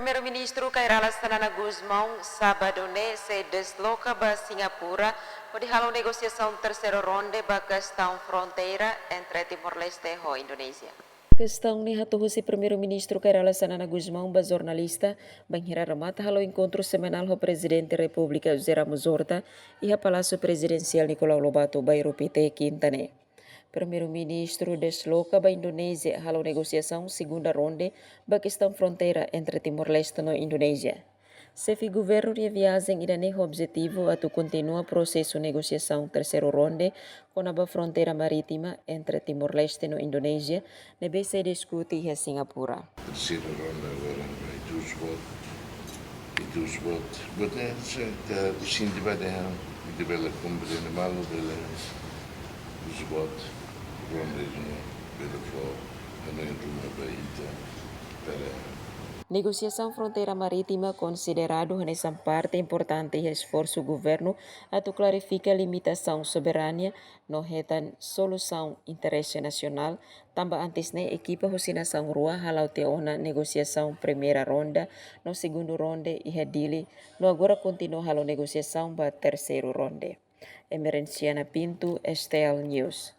Primeiro-Ministro Cairala Sanana Guzmão, sábado, se desloca para Singapura para dihalau negosiação terceira ronda para questão fronteira entre Timor-Leste e Indonésia. Questão ni hatuhu si Primeiro-Ministro Cairala Sanana Guzmão ba jornalista banghira remata halo encontro semanal ho Presidente República José Ramos Horta e ha Palácio Presidencial Nicolau Lobato Bairro PT Quintane. Primeiro-Ministro desloca para Indonésia halo negociação segunda ronda ba questão fronteira entre Timor-Leste e Indonésia. Sefi governo de viagem ainda nem objetivo a continua processo negociação terceiro ronda com a fronteira marítima entre Timor-Leste e Indonésia, nebe se discute em Singapura. Terceira ronda agora vai dos votos. Botei o sim de bela cumprir malo dos votos. Ronda bela flor, não entra uma baita para Negociação fronteira marítima considerado nessa parte importante do esforço do governo a clarificar a limitação soberana no retan solução interesse nacional, também antes na equipa hosinação rua halau teona negociação primeira ronda, no segundo ronda e hadili, no agora continua halau negociação para terceiro ronda. Emerenciana Pinto, Estel News.